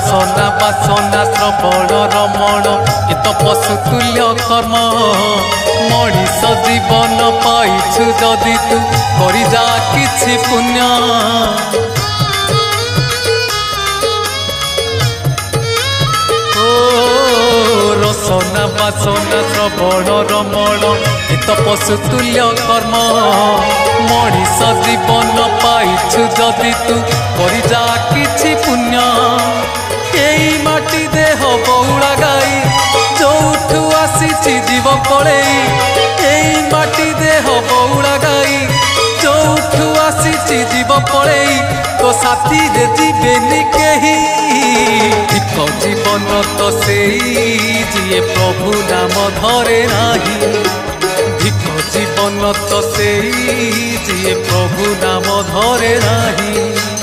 रसना बासना श्रवण रमण ए तो पशुतुल्य कर्म मनीष जीवन पाइछु जदि तू करि जा किछि पुण्य रसना बासना श्रवण रमण ए तो पशुतुल्य कर्म मनीष जीवन पाइछु जदि तू करि जा किछि पुण्य एई माटी देह बौला गाई जोठू आसीछि जीव पळेई एई माटी देह बौला गाई जोठू आसीछि जीव पळेई तो साथी रे जीवेनी केही ठीक जीवन तो सेई जिए प्रभु नाम धरे नाही ठीक जीवन तो सेई जिए प्रभु नाम धरे नाही।